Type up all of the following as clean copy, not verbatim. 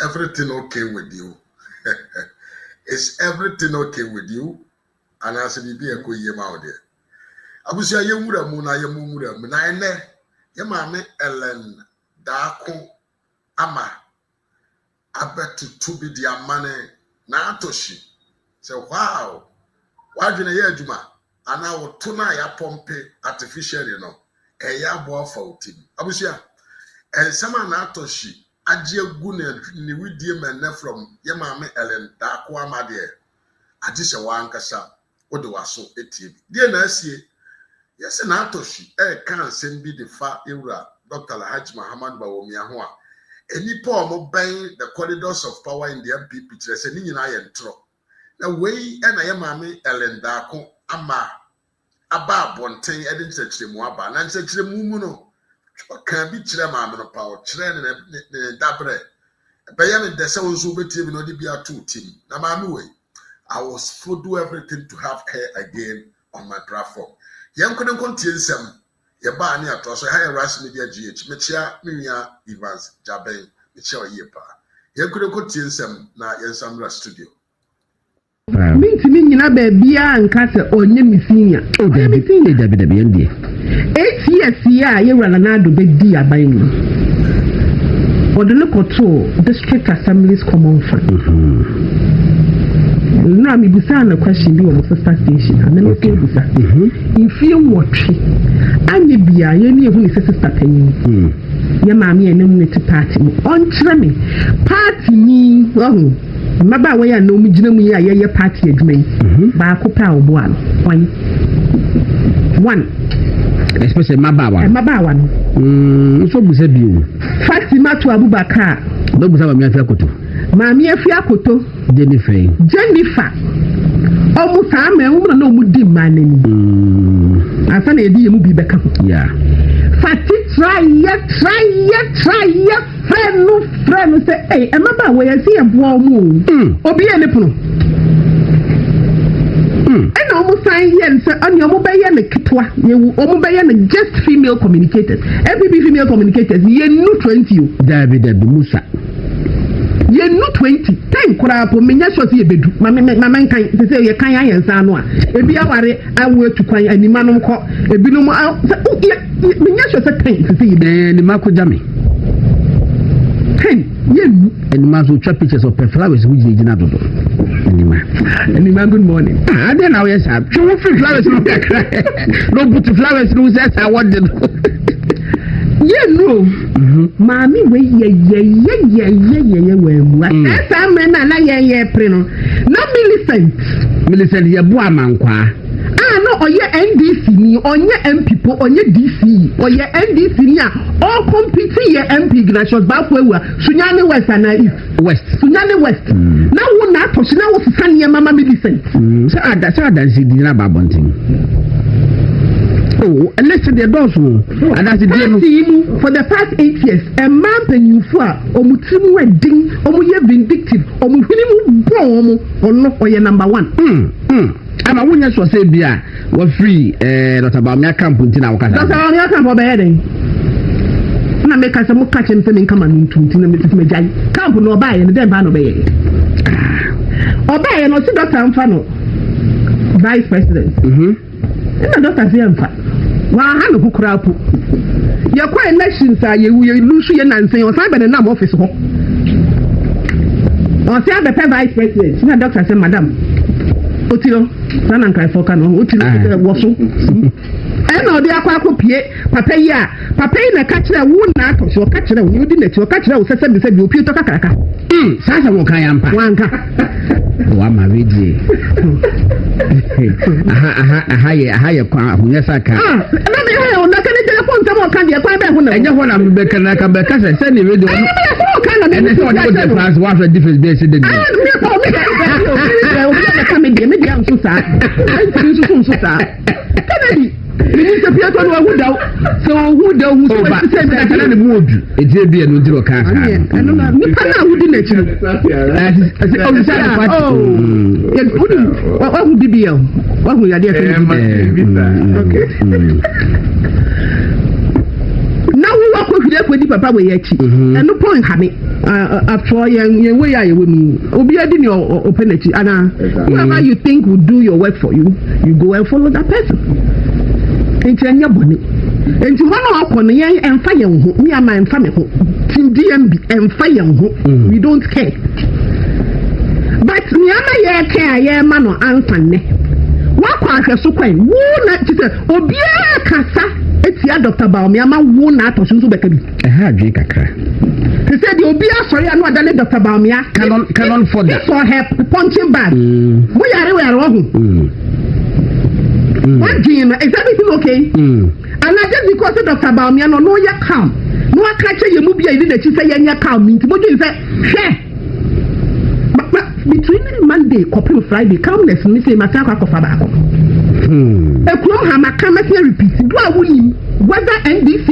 Is everything okay with you? Is everything okay with you? And I said, be a good year out there. I was a young woman, I am woman, I know your mammy Ellen Darko Ama. I bet to be the money Naa Toshie. So, wow, why do you Juma? And I will tonight I pump artificial, you know, a year boy for team. I was here, and someone Naa Toshie. Ajie gune ni widie menne from ye maame Ellen Darko Ama de ati se wankasa wo de waso etie bi de na asie yes Naa Toshie kan nsem bi de fa ewura Dr. Alhaji Muhammad Bawumia ho a enipa omo ban the corridors of power in the MPP kire se ni nyina ye ntro na wei na ye maame Ellen Darko Ama aba bonten e de nsekiremu aba na nsekiremu mu no can be chile mamma power, children and dabre. Bayan the sounds over team no be a 2 team. Now, my way, I was for do everything to have her again on my platform. Young couldn't continue some. Your barney at us, I harass media GH, Michia, Minia, Evans, Jabe, Michel Yepa. Young couldn't continue some now in some studio. Meeting in a baby and Casa or Nemi Senior. Oh, everything is David. 8 years, yeah, you run another big dear by me. Or the local tour, district assemblies common fund. Now, me beside the question be on the sister station, and then okay, if you watch it, and you be a any of his sister penny. Your mammy and nominated party on Tremmy. Party me, oh. Maba we ya no mu gina mu ya ye party adwuma ba ko pa obo an one especially maba no so busa bi Fatima to Abubakar do busa ba mi afia koto ma mi afia koto Jennifer omu sa ma wu na omu di manani asa na edi mu bi beka ya Fati try friend say hey emaba we see ebo mu obi e ne pono and almost sign yen say on your mobile ne kitwa ye omo be ye just female communicators every female communicators ye no 20 you David Musa ye no 20 10 kura po menya so ye bedu mama kan say ye kan ayensa no a ebi aware awo atukwan anima no ko ebi no menya so say 10 say ni makoja me 10 ye anima so twa pictures of flowers which they jina dodo anima good morning then now yes sir you flowers no put flowers no say I want them yeah no Mami we ye we mu asa men na ye pre no na Millicent ye bo amankwa no oye NDC ni onye MPpo onye DC oye NDC ni a all compete ye MP gracious ba kwa ewa Sunyane West na West Sunyane West na wo Naa Toshie na wo sisa ne mama Millicent so ada si di na babontin. Oh, and listen, the doors and that's the for the past 8 years. A man penyufo a omutimu wedding, omuye vindictive, omuhinimu bomo, or your number 1. I'm a winner so say bia we free Dr. Bawumia camp until wakasa. Dr. Bawumia camp obeying. Na make us some catch him saying come and to na Mrs. Mejai. Camp no buy and then ban obey. Obey no see Dr. Amfano. Vice President. Na Dr. Ziamfa. Wa hanu kukurapu. Ya kwa elections a ye lusu ye nansen o san be na office ho. O se abepe Vice President. Na Dr. say madam Otilo, sana nkai foka no otilo woso. Na odi akwa akopie papa yi na ka kire wo Naa Toshie o ka kire wo di na ti o ka kire wo sese bi se bi opie to kakaraka. Sasa wo kan yampa. Wanka. Wa ma wedi. Aha ye kwa hunya saka. Na me ha na ka ne je ko ntamo kan de kwa be hu na. Enye ho na me be kan na ka be ka se ni radio. Na me so kan na me so de the class what the difference be se de. Me am so sad. I'm so sad. Kennedy, Minister Pietro no who down. So who down who say that na mu odu. E dey be no diro kan kan. No na me pa na who di na chi. What who BBL? What who ya dey okay. Now we work with the papa we ya chi. And no point ha me. after all, you way I will mean. Obiadi ni open it, and whoever you think will do your work for you, you go and follow that person. It's in your body. And to one of our and fire, me and my family, Team DMB and fire, we don't care. But Niama care, man or Anthony. What was so quaint? Woo, not to say, Obia Cassa, it's your Dr. Baumia, woo, Naa Toshie, I had drink a crack. He said, you'll be sorry, I'm not done Dr. Baumia. Canon for this for her punching bag. We are wrong. What Gyimie, is everything okay? And I just because of Dr. Baumia, no, you come. No, I catch you, movie, I did that you say, you come. What you say? But between Monday, couple Friday, calmness, me say, Mataka Kofabako. A crow hammer, come at here, repeat. Do I win? Whether NDC,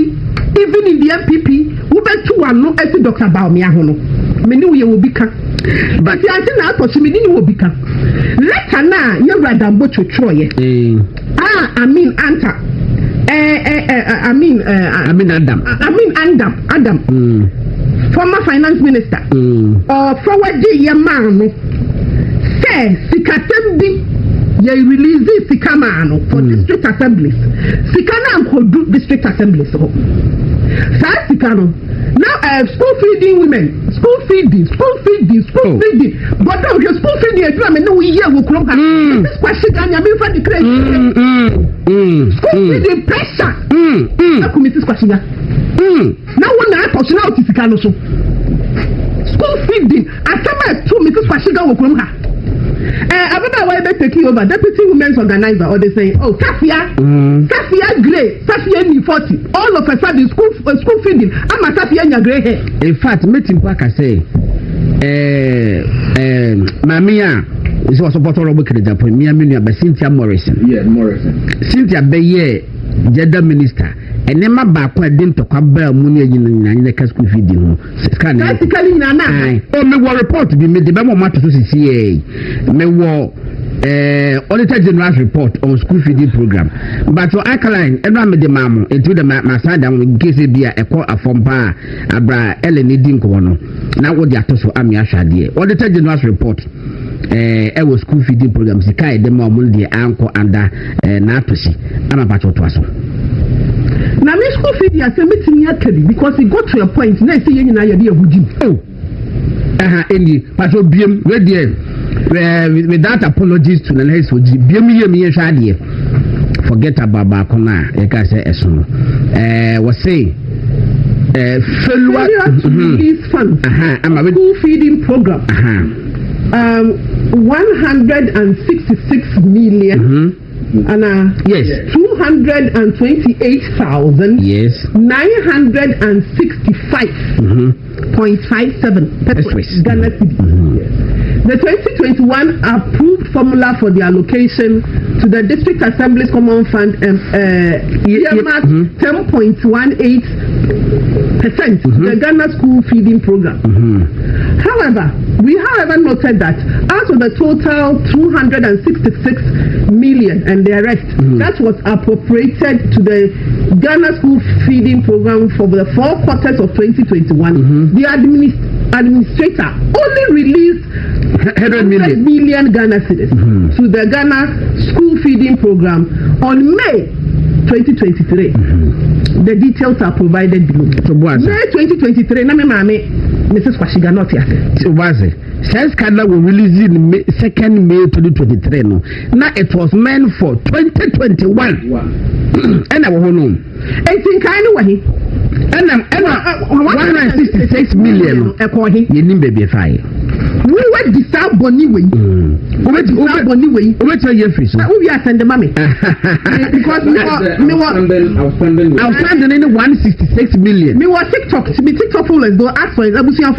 even in the MPP, we bet to one no as Dr. Baumia Hono. Many will become. But the answer now for me will become. Let her now, you're rather but to Troy. I mean, Anta. Adam. Former finance minister. Or forward the man. Say, Sikatembi. Ye release Sikamano for district assemblies. Sikana could do district assemblies. Sikano. Now school feeding women. School feeding. But now your school feeding is I mean no year will come. This question can you mean for the crazy? School feeding pressure. I commit this question. Now when I touch now to Sikano so. School feeding. I come at 2 Mrs. Kwashiga will come. I remember why they taking over deputy women's organizer, or they say, oh, Safia Gray, Safia ni 40. All of a sudden, school feeding. I'm a Safia in your gray hair. In fact, meeting back, I say, Mamia is also part of the Premier Minister, but Cynthia Morrison. Yeah, Morrison. Cynthia Baye, Jeddah Minister. And then my back didn't talk about money in the school feeding. Practically, Nana. Oh, me war report to be made the Bama matter to CCA. Me war Auditor General's report on school feeding program. But for alkaline, and I'm the mamma, into the Masada in case it be a call a form bar, Abra Ellen Dinkono. Now what the actors for Amia Shadi. Auditor General's report. Was school feeding program. Sikai the mom, the uncle under Naa Toshie. I'm about to ask. Now, my school feeding has meeting me because it got to a point. Now, say you know you're oh, any but BM ready without apologies to the next BM Shadi. Forget about Bakona. I can say as soon was saying failure to release funds. I'm a school feeding program. 166 million. And yes, 228,000. Yes, 965.57 Ghana cedi. The 2021 approved formula for the allocation to the district assembly's common fund earmarked 10.18% the Ghana school feeding program. However, we noted that out of the total 266 million and the rest that was appropriated to the Ghana school feeding program for the 4 quarters of 2021, the administrator only released 100 million Ghana cedis to the Ghana school feeding program on May 2023. The details are provided below. May 2023, Mrs. Kwashiga not yet. So was it? Since Canada will release in 2nd May 2023. No. Now it was meant for 2021. And I will know. It's in kind of way. And 166 million. You need baby fire. We were disturb Bonnie way. Over to your fish. We are sending mommy. Because outstanding in 166 million. Me was TikTok. To be TikTok full as though ask for it. I will said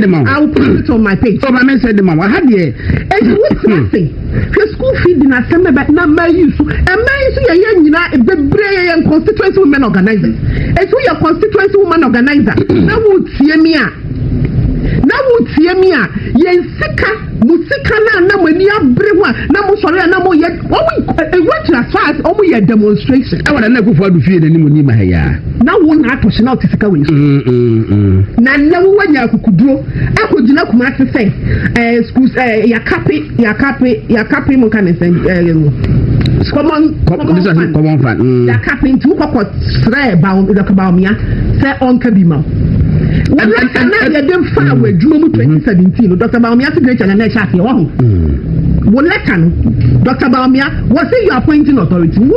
the mom. I will put it on my page. So my man said the mom. I had the nothing. Your school feeding assembly, but not my use. And my use your young and constituency women organizers. It's who your constituency woman organizer. Now would see me. Now would see me. Yen sika Musika na mani abrewa na mo sori na mo ye went as far as omo ye demonstration I want na go for do fie na ni mo ni ma ya na wo na atoshe na otisika we na na wo wanya akukuduro akogina kuma ase say schools yakapi mo kan say common fan yakapi nti ukoko sre ba mia say onka bi ma when I get them far away, June 2017, Dr. Baumia to great and Shafi. Well, Dr. Baumia was it your appointing authority? You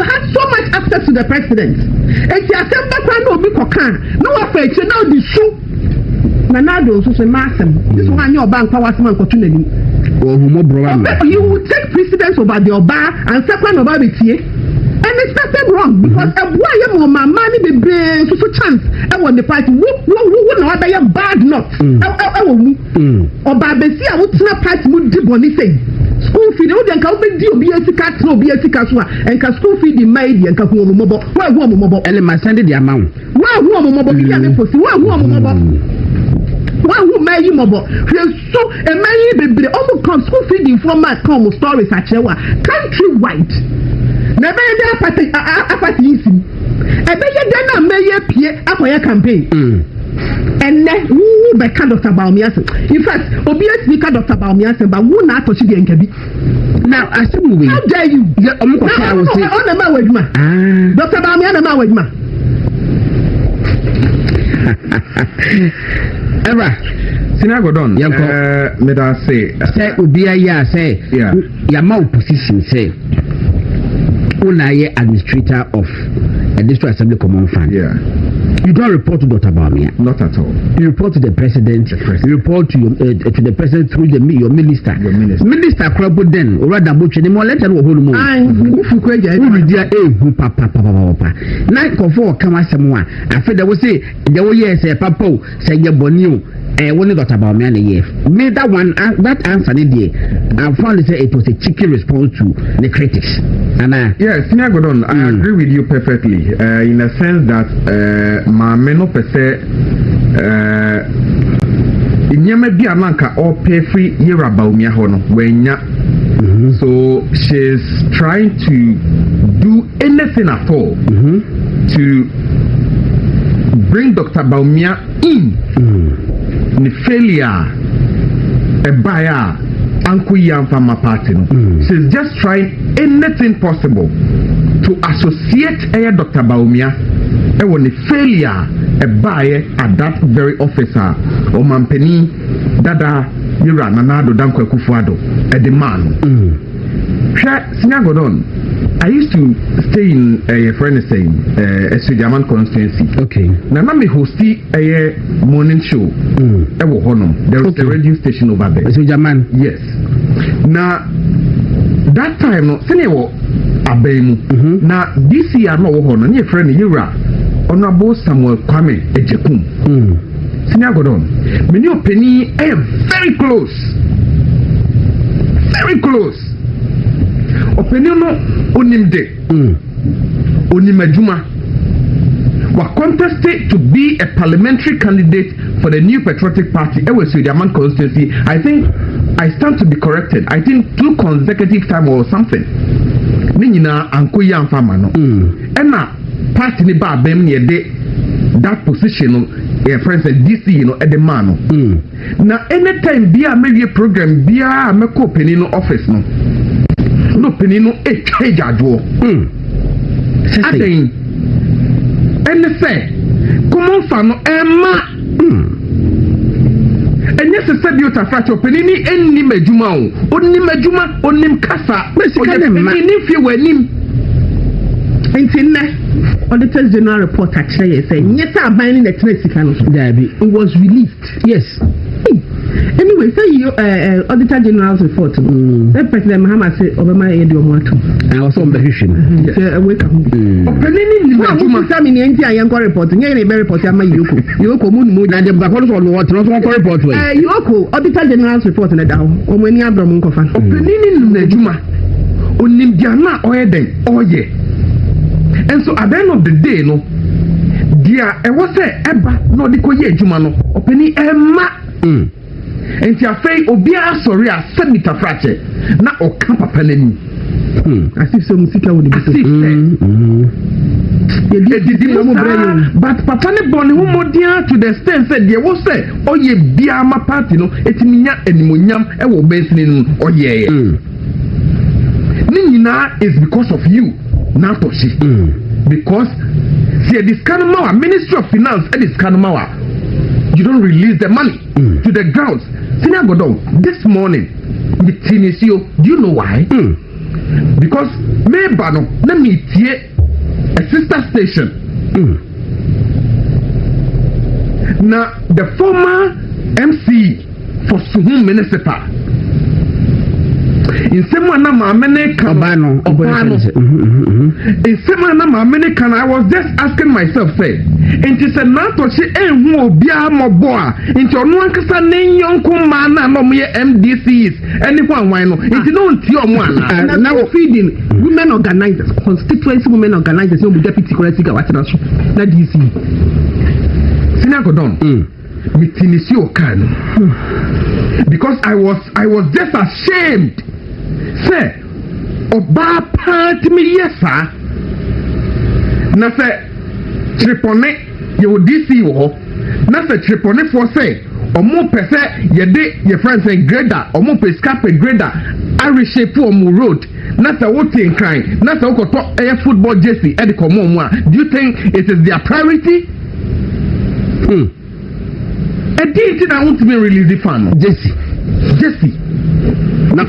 had so much access to the president. And you said, background will be cocan. No affair, you know the shoe. Nanado, so say, Massam. This one your bank power man opportunity. You will take precedence over the Oba and second over the TA. And it's nothing wrong because why am my money be big so chance I want the party who no other bad not or babesi I would snap party would dip on this thing school fee no then can be BSc card no BSc casua and can school fee the maid and can go mobile why one mobile element send the amount why one mobile can post why one mobile why who may you mobile so a man be almost come school fee the format come stories at countrywide. Never apathy isim. Ebe ye den na meye pie akoya campaign. And then who be kind of Baumia. In fact, obvious speaker Dr. Baumia but who Naa Toshie the Nkebi. Now, I say moving. How dare you? I will say on the man with ma. Dr. Baumia na man with ma. Ever. Sinagodon. Me da say ubia ya say ya ma opposition say Unaye administrator of a district assembly common fund. Yeah. You don't report to Dr. Baumia. Not at all. You report to the president. You report to the president through your minister. Your minister. Minister Krabo then or rather butch any more letter or whole moon. Papa. Night for come as someone. I feel there was say there was yes a papa say your bonio. One Dr. Baumia made that one that answer I found it was a cheeky response to the critics. And yes, Sinagodon, I agree with you perfectly. In a sense that my meno per se in Yamabi Amanka or pay free Yera Baumia Hono when so she's trying to do anything at all to bring Dr. Baumia in. The failure a buyer Uncle Yam from my party. She's just trying anything possible to associate Dr. Baumia and when the failure a buyer at that very officer or Mampeni Dada Yura Nanado Danko Kufuado a demand. Sinagodon. I used to stay in a friend is saying a Sujaman constituency. Okay. Now me hosting a morning show. There was a radio station over there. Sujaman. Yes. Now that time no senior abemu. Now this year no hono. Your friend Yura Honorable Samuel Kwame Ejekum. Senior Godon. Many opinion very close. Very close. Opinion onimde onimajuma were contested to be a parliamentary candidate for the New Patriotic Party. It was the Amman constituency. I think I stand to be corrected. I think 2 consecutive time or something. Nina ankoya amfama no. Ena party ni ba bem ne de that position friends and DC at the man. Now anytime bia me program bia me ko penino office no penino e change adwo aden ene say common fa no ema enye se se bi otafracho penini enni madwuma o onni madwuma onnim kasa penini fie wanim Intinne Auditor's General report actually say yes aban ni netre sika no it was released. Yes. Anyway, say you Auditor General's report. The President Muhammad say Obama e do mo ato. I was on behishing. Wake up. Openini ni Juma Sami ni enti ayan ko report. Nye ni be report ama Yoko. Yoko mu nu na dem ba ko so no what no ko report we. Yoko Auditor General's report na da ho. Omo ani abro mu nkofa. Openini ni na juma. Onim dia na oyeden oye. And so at the end of the day, no, dear, I was say, Eba, no, the Koye Jumano, opening Emma. And nti afei obia sorry a semita frache na oka papa nani asif so musika wo de but papa ne born who modia to the extent said there was say oye bia ma party no etiminya enimonyam e wo bensini no oye Nina is because of you Naa Toshie because see this kanoma Ministry of Finance and this kanoma you don't release the money to the grounds. Senior Godon, this morning the Tinisio, do you know why? Because Mebano, let me tie a sister station. Now the former MC for Suhum Municipal. In someone in someone I was just asking myself, say, and it's a Naa Toshie and who be a moboa into no one can name young kumana no mere MDCs anyone why no it's no one now feeding women organizers constituency women organizers no deputy collective what na DC Senior Godon Mitinisio can because I was just ashamed. Say, Oba part me yes sir. Na say Tripone you DC wo. Na say Tripone for say omo pese ye de your friends say grader omo Fiscal grader I reshape omo road. Na say what in crime. Na say okoto air football jersey e de komo omo. Do you think it is their priority? I didn't want to be release the fan. Jesse. Na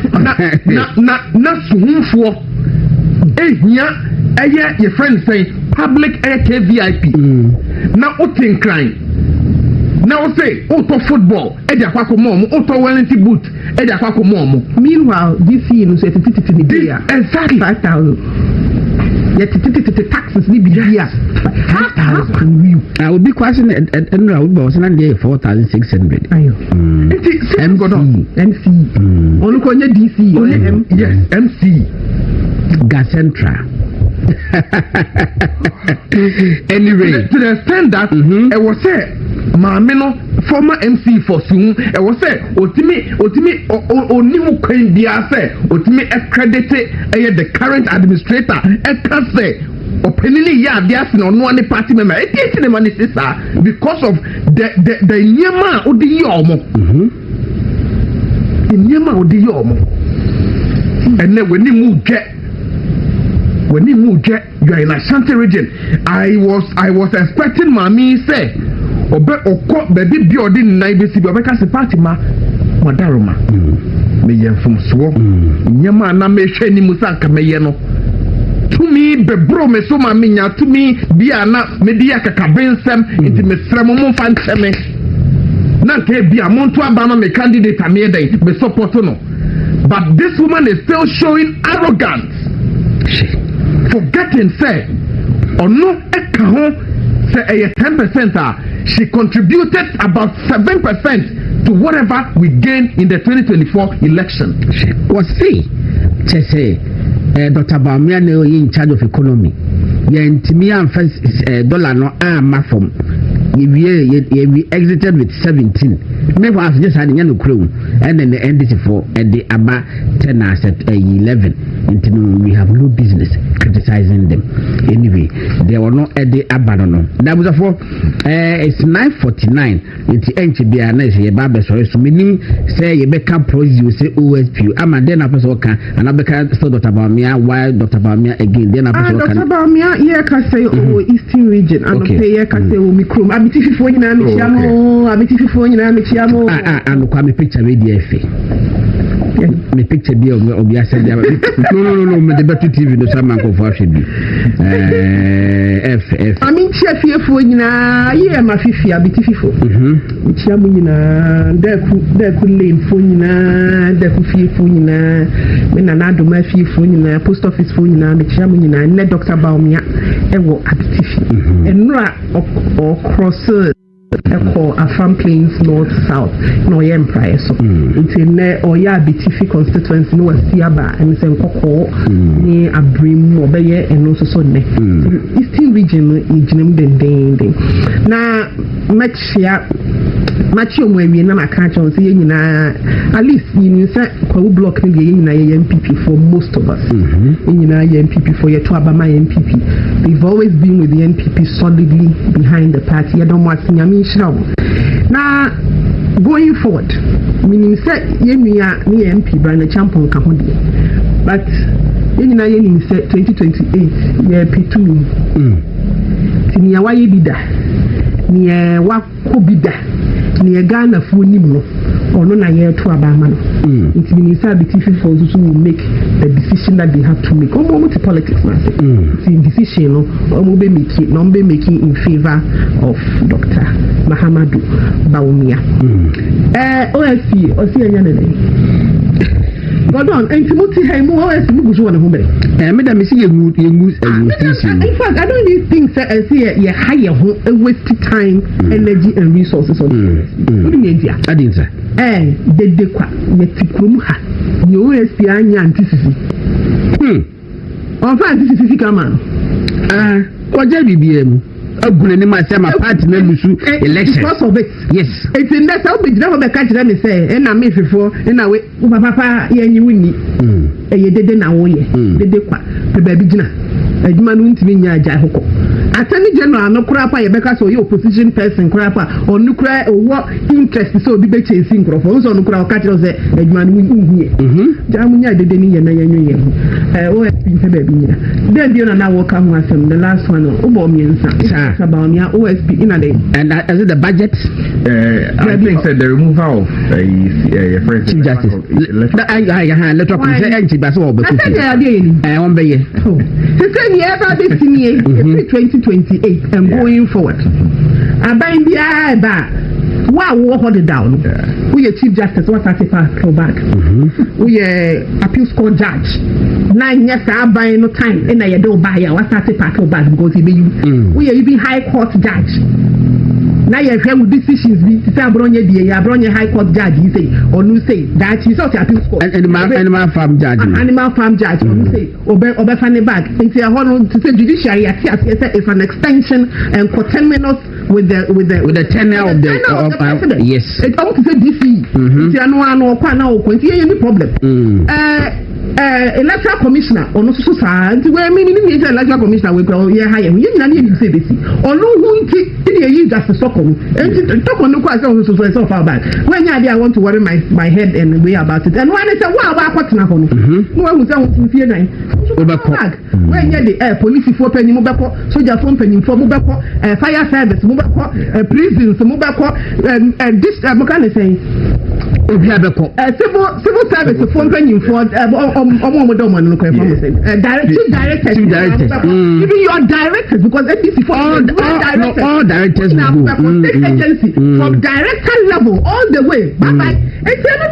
suhunfo ehia eye your friend say public KVIP na otin crime na o say auto football e dey akwa mom auto Wellington boot e dey akwa mom meanwhile this year so tititi ni dey exactly 5,000 yet tititi taxes ni be here 5,000 I will be question and I would was not there 4,600 ayo MC onu ko nye DC yes MC Gacentra anyway to the extent that it was say maame no former MC for Sum it was say otimi onimu kwan bia say otimi accredit the current administrator e can say openly ya dia se no one party member e tie ne mani sister because of the nyema odi yomo nyema odi yomo and then when you are in Ashanti region I was expecting mami say obe okọ baby building na ibesi bi obeka se party madaroma me yemfum so nyema na me hwe ni musa nka meye no tumi bebro me so ma menya tumi bia na me dia kakabensem nti me sremo mo fa ncheme na nke bia mo nto aba na me candidate ame den me support no but this woman is still showing arrogance forgetting say ono eka ho say 10% she contributed about 7% to whatever we gained in the 2024 election. Was see, say, Dr. Bamia in charge of economy. Yentimian first dollar no mafom. We exited with 17. Maybe I just had a crew and then the NDC for the Abba 10 at 11. We have no business criticizing them. Anyway, they were not at the Abba. That was for it's 9:49. It's NCB and a barber. So meaning say you become pros, you say OSP. I'm a then a person can and I become so Dr. Bamia. Why Dr. Bamia again? Then a person Dr. Bamia, yeah, can say Eastern region. And okay, can say Omicron. Abiti fifo nyina mechiamo and kwa me picture we dey fe me picture bi obi asem no me dey better TV no sama ko for ahwe bi f ami chia fiefo nyina ye ma fifi abiti fifo mechiamo nyina deku lane fo nyina deku fiefo nyina me na do ma fiefo nyina post office fo nyina mechiamo nyina ne Dr. Bamia ewo abiti fi enura o cross Echo Afam Plains North South no yem price so until ne or ya bitifi constituency no wasiaba and say nkoko ni abrim obeye and also so ne eastern region ijinem den na machi omwe na maka chon say nyina at least you say kwa block ni ye nyina ye MPP for most of us nyina ye MPP for ye to abama MPP. They've always been with the NPP solidly behind the party. You don't want to now going forward, meaning say Yemia ni MP brand champion kahodi, but Yemina Yemi said 2028 ye P2 Tinia waye bida ni wako bida ni Ghana fu nimno ono na ye to abama no it means that the TV for will make the decision that they have to make almost politics na say the decision no omo be making in favor of Dr. Mahamudu Bawumia OSC anya ne God on Timothy Hemu OSC mu go so na ho be me da me see you station. In fact I don't even think say ye hire ho waste time energy and resources on what do you mean dia adinza dede kwa yetikrum ha ni OSC anya antisisi on fa antisisi kama oje bibiem agune ni ma say my party na musu election because of it yes it's in that how be never be catch them say na me fefo na we papa ye nyi wuni ye dede na wo ye dede kwa pe ba bi gina adwuma no ntimi nya agya hoko attorney general no kura pa ye beka so ye opposition person kura pa onu kura owo interest so obi be chase nkrofo so no kura o catch say adwuma no nhie jamu nya dede ni ye na ye nwe ye o pe ba bi nya then bi na wo ka ho asem the last one obo miensa about near OSP in a day. And is it the budget? I think that the removal of first Chief Justice. Let us say empty but so but I won't be here. The same year about this year 2028 and going forward. I bind the eye back. Wow, hold it down. We are Chief Justice, what's that go back? We are appeals court judge. 9 years I buy no time and I don't buy what's that go back because we are even high court judge. Now you have decisions be say abronye die abronye high court judge you say or no say that you sort appeals court animal farm judge or no say obe fan back into a whole to say judiciary is an extension and coterminous with the tenure of the president. Yes it ought to say DC it's no kwa na o any problem electoral commissioner ono so sa nti we mean ni electoral commissioner we go ye hire we nyina ni say besi ono hu nti dey use justice sokon enti talk on no kwa say so far back when ya I want to worry my head and way about it and when I say wa kwatena ho no no hu say hu fie nan obekọ when ya the police for penny mo beko soldier for penny for mo beko fire service mo beko prisons mo beko this mo can say obi abeko civil service for penny for directors even your directors because NDC for all directors agency from director level all the way bye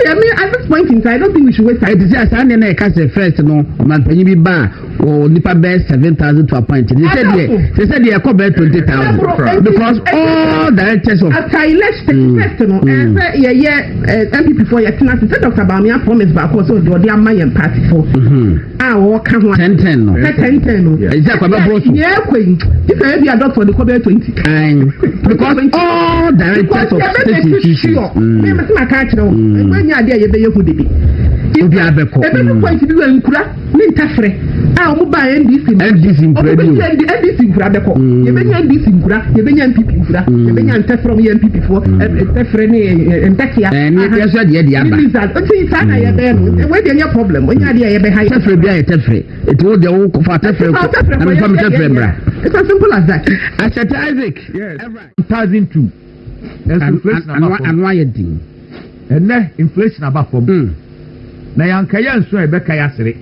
I mean at this point in time I don't think we should waste time to say asan na ka say first no man panyi bi ba o nipa be 7,000 to appoint they said they are 20,000 because all directors of after election first no MPP for your tenant said Dr. Bawumia promise back so the Amayan party for walk 10 no is that kwa bro yeah queen if I be a doctor the cover 20 because all directors of state institutions me ma catch no when you dey be you dey be obi abeko e be point bi nkura me ntafre omo ba NDC nkura beko ye be NDC nkura ye be MPP nkura ye be ntafre mo MPP for ntafre ne ntakia ni e so de aba o ti sana ye be no we dey any problem when you dey ye be high ntafre bia ye ntafre it wo de wo ko fa ntafre ko na me fa ntafre bra it's as simple as that Asset Isaac yes 2002 and why it and inflation about from na yankaya nso ebeka ya sere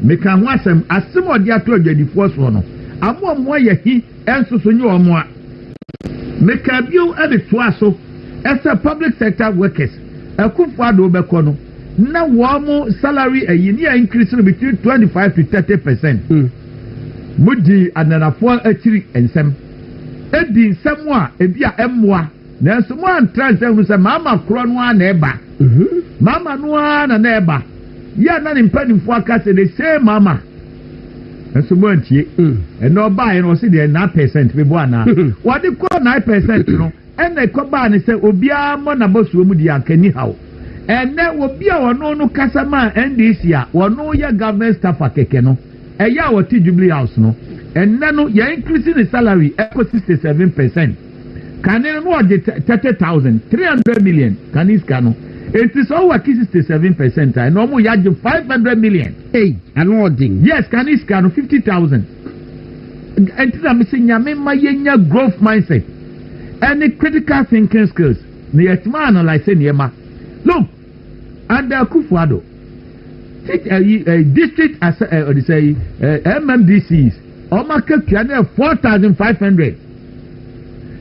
meka ho asem odi ato adwadifo so no amo ye hi enso so nyi omo a meka bio e de to aso esa public sector workers akufo ado beko no na wo salary ayi ni increase between 25 to 30%. Mudi ananafo akiri ensem edi nsem a ebia emmoa na so mo antra nsem say mama kro no a na eba mama no a na eba ya na ne mpanimfo aka say the same mama so mo antie and no buy no see the 9% be bo ana what dey call 9% no and e ko ba ne say obia mo na bosuo mu di akani hawo and na obia wono no kasa ma NDC a wono ya government staff akeke no e ya wo ti Jubilee House no and na no ya increasing the salary equal 67%. Can you know 30,000, 300 million? Can you scan? It is all what 67%. I know you have 500 million. Hey, another. Yes, can you scan 50,000? And I'm saying, my growth mindset and the critical thinking skills. The man, like saying, look, under Kufuado, district as say MMDCs, or market 4,500.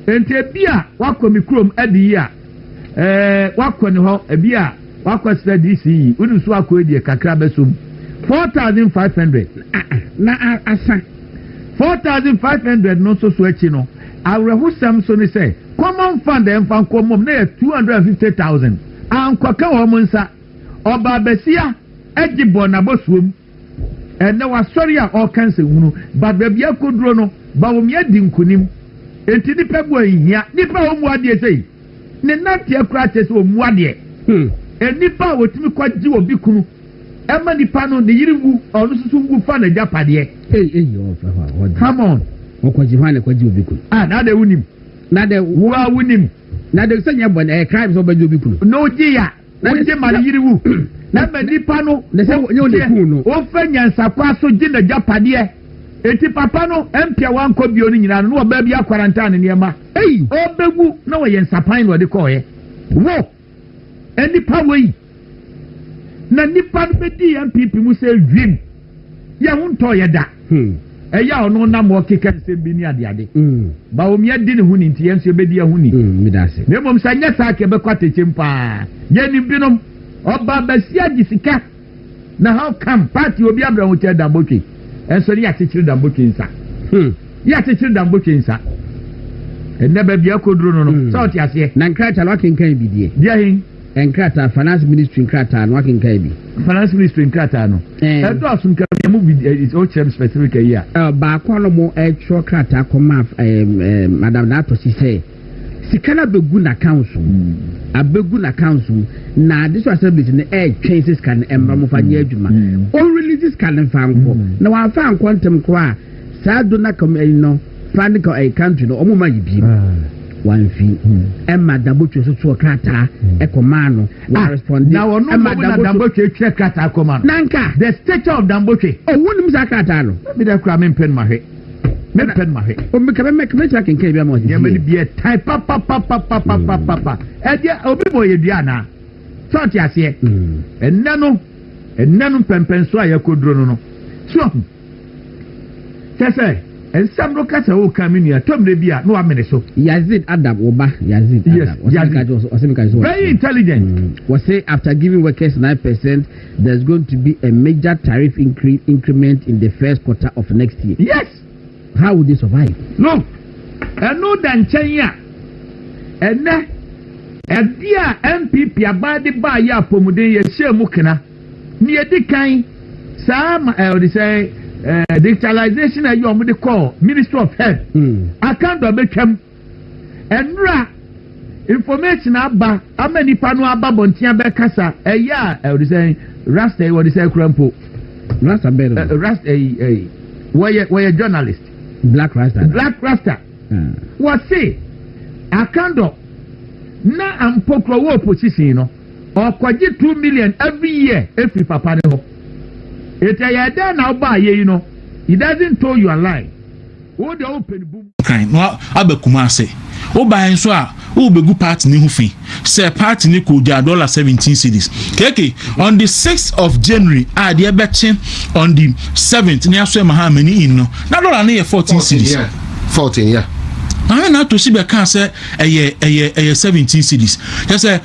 Ente bia wako mikrom adi ya wako ni ho bia wako study DC udu so wako edi kakra besum 4,500 na asa 4,500 no so echi no awrehu sam so ni say common fund em fan komom na 250,000 ankoka wo munsa oba besia egibo na bosuom ene wa sorry a all cancer hunu but bia koduro no ba wo me di nkunim enti nipa bo ahia nipa wo muade sei ne nante akura chese wo muade enipa wotimi kwaji obi kunu ema nipa no ne yiriwu onu susu ngu fa na japade yo fa come on okwaji hwane kwaji obi kunu na de wunim na de wa wunim na de senya bo na crimes obaji obi kunu no jiya wonje ma yiriwu na ma nipa no ne se nyo le kunu o fa nyansa kwa so ji na japade eti papa no empia wanko bio ni nyina no oba bia quarantine niema obegu na wo ye nsapan no de koye wo enipa wei na nipa no bedi MPP mu se dwim ya hunto ye da eya ono na mo keka sembi ni ade ba o mi adi ne hu ni nti enso bedi ya hu ni mi da se ne mom sanya sa ke be kwate chimpa ye ni binom oba basia gisika na how come party obi abra ho che da botwe enso ni atechiri damboke nsa ya atechiri damboke nsa enne ba bia koduro no so ti ase na nkrata no akenkan bi die dia hin nkrata finance ministry nkrata no akenkan bi finance ministry nkrata no do asun ka mu bi o chem specific here ba kwa no mo extra krata koma madam Naa Toshie say sikana begu na council abegu na council na this assembly ne changes can emma fa nye adwuma o releases can fa nko na wa fa nko ntem ko a sa do na come no fan ko a country no omo ma yibi wan fi emma dabocho so krata ekomano wa respond na wono emma dabocho etwe krata komano nanka the stature of dambocho o wonim sa krata no me da kra me pen mahwe pen mahwe o me ka me can can be mo ye me be type papa e dia obi mo ye dua na so ti ase enna no pempen so ayakoduro no so tese ensam no kasa o kamini atomre bia no amene so Yazid Adam oba Yazid Adam very intelligent was say after giving workers 9% there's going to be a major tariff increment in the first quarter of next year. Yes. How would they survive? Look, no dan Chenya. Ene dia MPP abade ba ya pomuden ye shemu kena. Ni edikan sam they say digitalization ayi omo de call Ministry of Health. Account of betwam. Enra information aba amani panu aba bontia be kasa eya they say rasta what they say krampo. Rasta be rasta where journalist Black Rasta. What say? Akando na ampokro wo opposition no okwaje 2 million every year every papa ne ho. Etayada na oba ye no. He doesn't tell you a lie. Wo de open boom. Kind no abekuma say. Oba enso a wo begu party ni hu fi. Say party ni ko dia $17 cedis. Keke on the 6th of January they betting on the 7th ni aso ma ha mani in no. Na dollar na 14 cedis. 14 yeah. Naa Toshie be kan say 17 cedis. Just say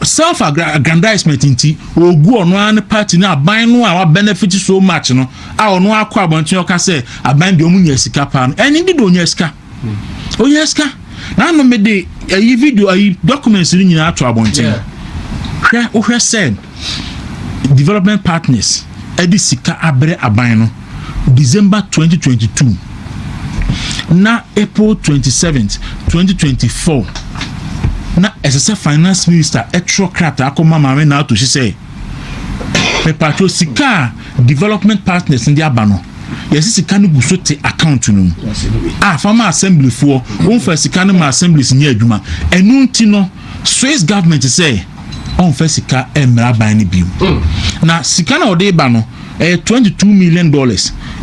self aggrandizement nti ogu ono an party na aban no a benefit so much no a ono akwa abontin o ka say aban de omunya sika pa no eni di do nya sika o nya sika na no me de ayi video ayi documents ni nyina ato abonten hwɛ wohwɛ sɛ development partners edi sika abre aban no December 2022 na April 27th 2024 na ɛsɛ finance minister etro krata akoma maame Naa Toshie sɛ me patro sika development partners ndi aba no yesi sika no guso te account no farmer assembly for won fa sika no ma assemblies nya adwuma enu nti no Swiss government say on fa sika emra ban ni biu na sika na ode ba no $22 million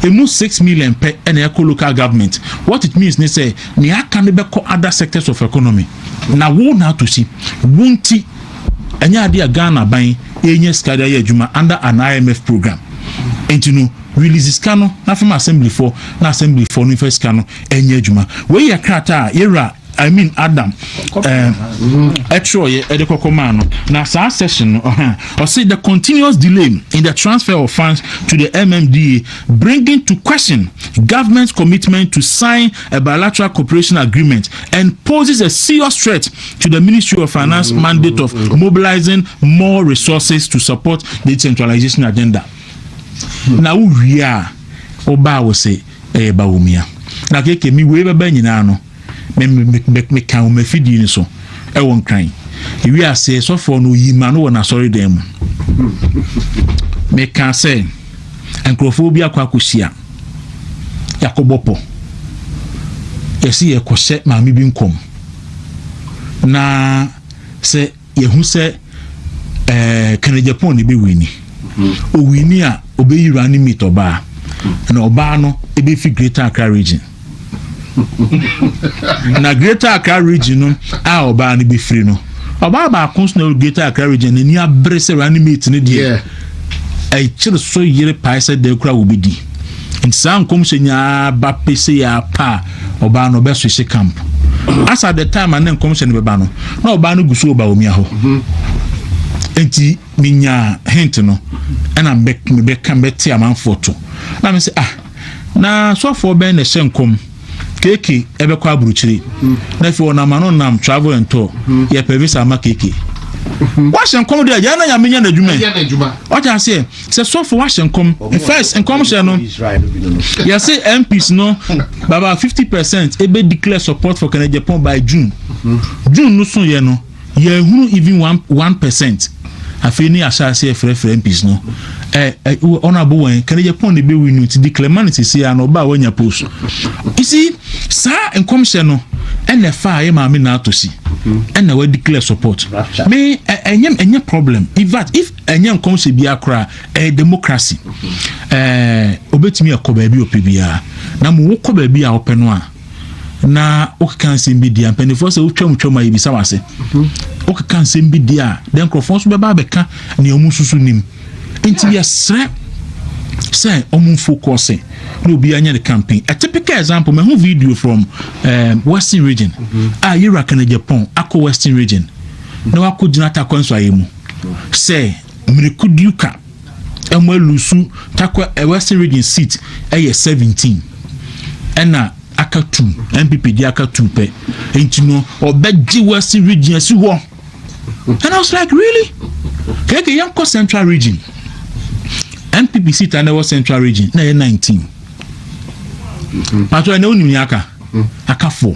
emu $6 million per ena local government. What it means, they say, ni aka ne beko other sectors of economy. Na wo Naa Toshie, wonti enya ade Ghana ban enye skada ye adwuma under an IMF program. And you know, release scano na from assembly for no first scano enye adwuma. We ya krata era Adam Etroye Edekokomano. Now, our session or say the continuous delay in the transfer of funds to the MMDA, bringing to question government's commitment to sign a bilateral cooperation agreement and poses a serious threat to the Ministry of Finance mandate of mobilizing more resources to support the decentralization agenda. Now, we are Oba will say, Baumia. Now, keke mi we be nyina no. Me kan me fidi ni so e won kan e wi ase so for no yima no na sorry dem me kan say enkrofo bi akwa kosia yakobopo yesi ye kose maami bi nkom na se ye hu se kan Japan ni be wini o wini a obeyira ni meet oba na oba no e be fi Greater Accra region na Greater Accra region a oba ni be free no oba ba constant Greater Accra region ni abrese reanimate ni de ai chire so yire paisa de kura obedi nsan kom senya ba pese ya pa oba no be so she camp as at the time and kom se ne be ba no na oba no guso oba omi aho enti minya hint no na me kan beti aman photo na me say na so for ben na shenkom keke ebe kwa buruchiri na fi wona mano nam travel and tour ye pevisa ma keke washen kom de ya na nya menya na dwuma o ja say so for washen kom first en kom she no ya say MPs no baba 50% ebe declare support for Canada Japan by June no so ye no ye hunu even 1% afeni asase free MPs no honorable when Canada Japan be win to declare money say an oba wanya post you see sa en commission no ene fa e ma me Naa Toshie ene we declare support me enye problem if enye commission bi akra democracy obetimi akoba bi opebia na mo wokoba bi a openo a na okkan sembi dia penifo se utwamutwama yibisa wase okkan sembi dia den crofons be ba beka ne omususu nim enti ya sre say omun focus no be anya the campaign. A typical example me video from Western region yira Canada Japan akọ Western region na wako jinata kwanso ayemu say mrikuduka emwe lusu takwa Western region seat 17 ena aka 2 MPP di aka 2 pe enti no obeji Western region asi wo and I was like really keke yanko Central region MPP seat and was Central region na 19 but I know ni aka 4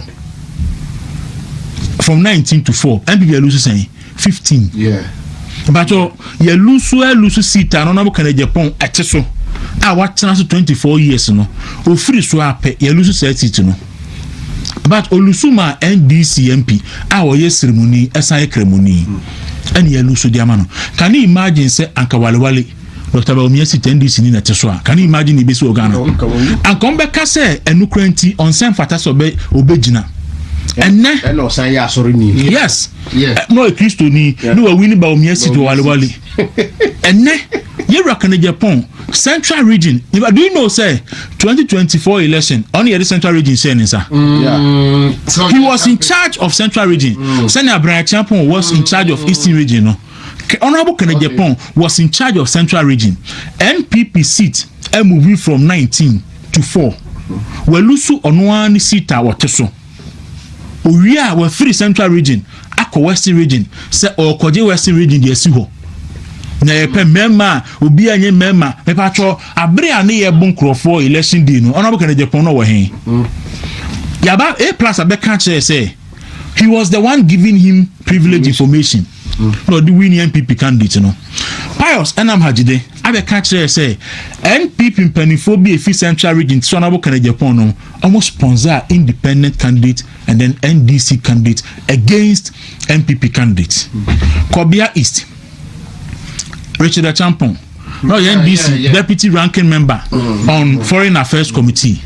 from 19 to 4 MPP lose saying 15 but you lose seat and on Canada Japan ateso what chance 24 years no o free so ape you lose seat no but olusuma NDC MP our ceremony asai ceremony and you lose the amano can you imagine say anka wale Dr. Baumia sit NDC ni na teso can you imagine ibe so Ghana and come back say enukranti on sem fata so be obegina enne no san ya sorry ni yes no a Christo ni no win Baumia sit wale enne yera Canada Japan Central region do you know say 2024 election only the Central region saying sir he was in charge of Central region Senator Brian Champon was in charge of Eastern region no Honorable Canada Japan was in charge of Central region MPP seat moving from 19 to 4 welusu onwani seat awoteso Oria were free central region, akọ western region, say or koje western region de si ho. Na yepe memma obi anye memma me patro abre ane ye bon crofo election day no ono be kan Japan no wo hen. Yaba A+ abeka kire say he was the one giving him privileged information. No the winning NPP candidate no. Pius Enam Hajide abeka kire say NPP mpaniphobia free central region so ono be kan Japan no almost sponsor independent candidate and then NDC candidate against NPP candidate. Kobia East Richard Champon, no NDC deputy ranking member on Foreign Affairs Committee.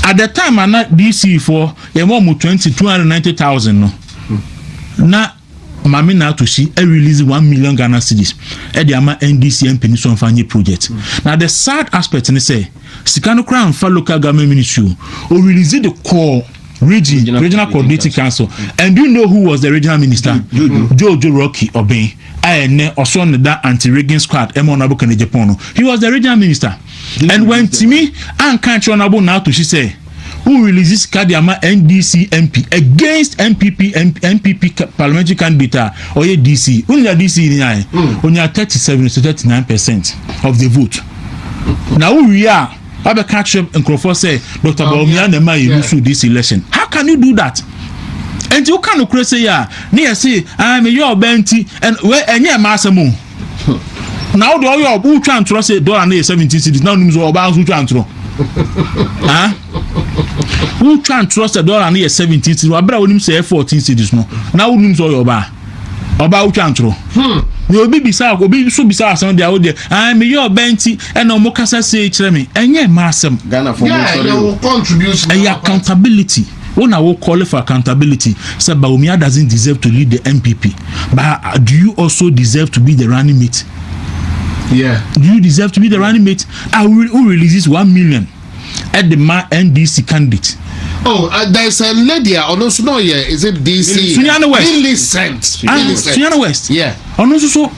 At the time, I'm not DC for a more 290,000. No, na Mami Naa Toshie release 1 million Ghana cedis. The NDC and Peninsula Fanye project. Now the sad aspect in say, Sikano Crown for local government ministry or release the core. Regional Coordinating Council. And do you know who was the regional minister? Jojo Rocky Obey. I also that anti-rigging squad. He was the regional minister. And when to me, I'm can't Naa Toshie say, who releases Kadiama NDC MP against MPP parliamentary candidate or DC? Only DC only 37 to 39% of the vote. Now we are. I catch up and Crawford say, Dr. Baumia Nema use this election. How can you do that? And you can't say, yeah, near say, I'm a your benty and where any massamo. Now, the all who trying to say $17 cities now news about who trying to. Huh? Who trying to trust $17 cities? I better him say 14 cities no. Now, who news all your bar about who trying to. You will be beside, will be so beside Sunday out there. I'm your benty and no mokasa say me. And yeah, massam Ghana for your contribution. And accountability. When I will call for accountability, say Baumia doesn't deserve to lead the MPP. But do you also deserve to be the running mate? Yeah. Do you deserve to be the running mate? I will who releases 1 million at the NDC candidate. Oh, there's a lady on also no yeah. Is it DC? Sunyana West. Millicent. Sunyana West. Yeah. On also so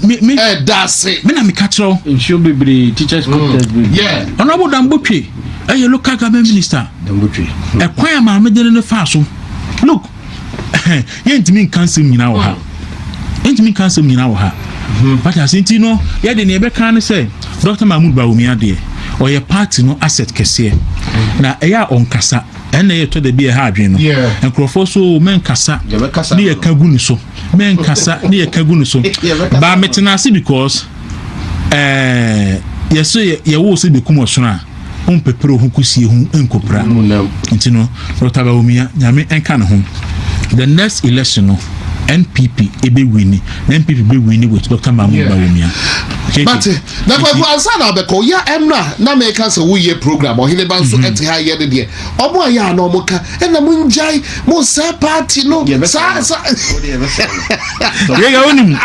me that's it. Me na me catch her. She'll be teachers contest. Yeah. Honorable Dambutwe, a local government minister. Dambutwe. A choir man made in the fashion. Look, you ain't mean cancel me now. Ain't mean cancel me now. But I think you know, yeah, the neighbor can say, Dr. Mahmoud Baumia dear, or your party no asset kese. Na eya on kasa, and they to the be a hard, you know. Yeah. And Crawford men kasa, near Kaguniso, men kasa, near Kaguniso. But metenasi because, yes, so you will see the Kumosuna, Pepero who could see whom Encopra. You know, Dr. Baumia, Yami and Canahum. The next election, NPP ebe winning, NPP be winning with Dr. Mahmoud Baumia. But na kwa answer na be ko ya emra na me kan se wo ye program o hile ban so ete ha ye de omo ya na omo ka e na mo njai mo sa party no sa Yega unim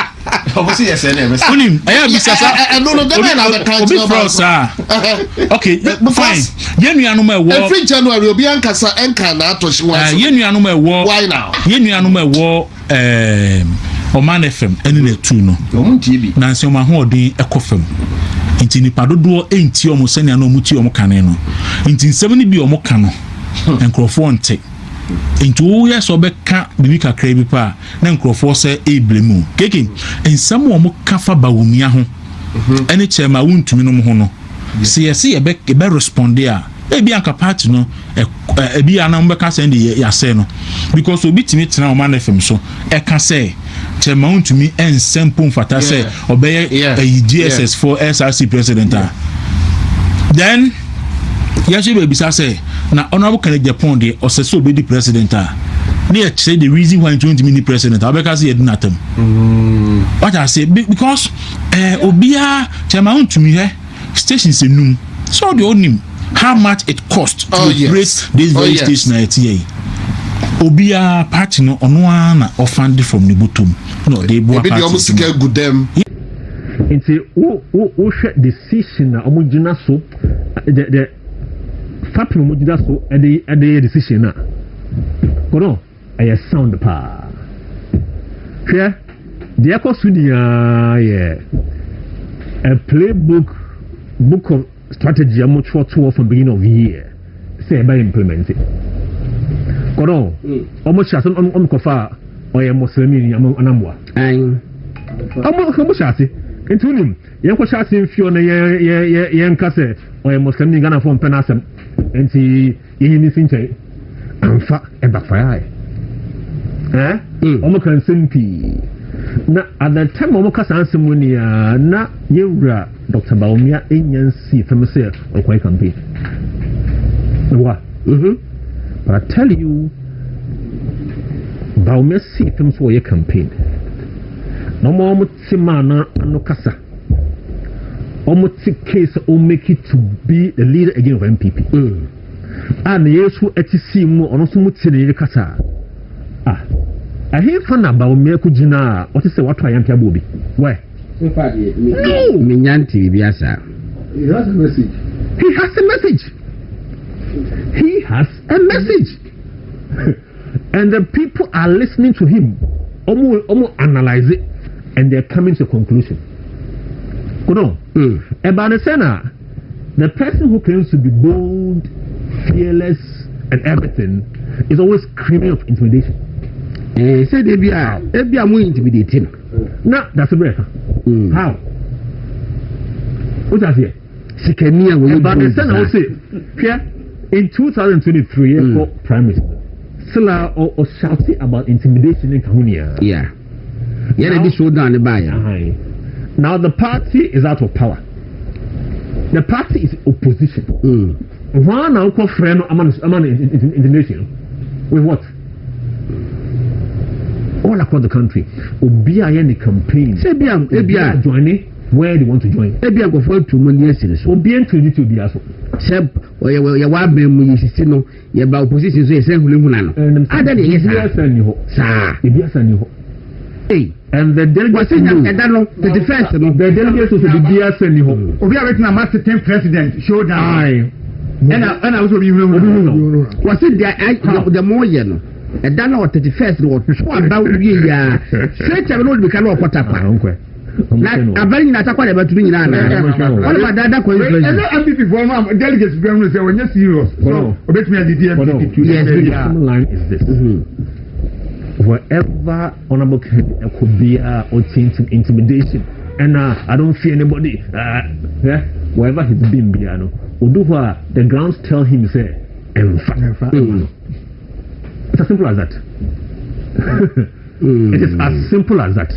Obviously yes na be unim aya bisasa no dem na be kan obi frosa okay fine yenu anu ma wo every January obi ankasa enka na atoshi wan yenu anu ma wo why now yenu anu ma wo Oman FM eni na tu no na nse ma ho odin ekofam nti nipa dodo enti omo senia na omuti omo kane no nti nsem ni bi omo ka no enkrofo nte nti wo yes obeka bibi kakra bi pa na enkrofo se eblemu keke nsem omo kafa Baumia ho eni chema wuntumi no mo ho no se yesi ebe responde a ebi anka party no ebi anam be ka send ya say no because obi timi tena Oman FM so e ka say chema untumi ensempo mfata say obeye GSS for SRC president then yashi be bisa say na honorable can Japan dey oseso be the president they say the reason why 20 minute president abeka say edinatem what I say because obia chema untumi he stations enum so the onim how much it cost to raise this very station at TA. Obia party no ono or funded from the bottom. No, they bought party. Almost get good them. It's a share decision na omujina so the fapi omujina so at the decision na. Kono a sound pa. Here the ekosudia a playbook book of strategy I'm much for from beginning of year say by implement it Kono, almost shot on Kofa or a Muslim Anamwa. Almost shot it. Into him, Yanko shot him Fiona Yankase or a Muslim Ghana from Penasam and see anything and fat and backfire. Almost can simply. Na at the time Omoka Sansemunia na Yura Dr. Baumia Indian C from say on quite campaign. What? But I tell you, Baumia C from for your campaign. No more Timana and no Casa. Almost case or make it to be the leader again of MPP. And yes, who at see more on also Mutsini Casa. I hear fun about me kujina. What is the what I am Bobi? Where? Minyanti biasa. He has a message. He has a message. He has a message. And the people are listening to him. Omo analyze it, and they're coming to a conclusion. Good on. About the center, the person who claims to be bold, fearless, and everything is always screaming of intimidation. Say they be more intimidating. No, that's a break. How? What's that here? Sikania will but the son will say, in 2023, Prime Minister, Silla or shouting about intimidation in Kahunia. Yeah, they show down the buyer. Now the party is out of power. The party is opposition. One uncle friend among intimidation. With what? All across the country, Obia any campaign. Say Bia joining where they want to join. Ebia go for 2 months years. Obia to be also. Seb, or you wa be mu yisino, ye ba opposition so ye say hulehuna no. Ada de yes sir. Ebia san ni ho. Hey, and the delegates the defense no. The delegates also be Bia san ni ho. Obia wetin na master 10 president showdown. And I was be was it the more you know. And then on 31st, about ya straight to the can of what happened. I'm very not a about to be in Anna. What about that? MVP for delegates when you're serious. So, bet me the line is this. Wherever honorable could be or intimidation, and I don't fear anybody. Wherever he's been, Biano, Uduha, the grounds tell him, say, it's as simple as that. It is as simple as that.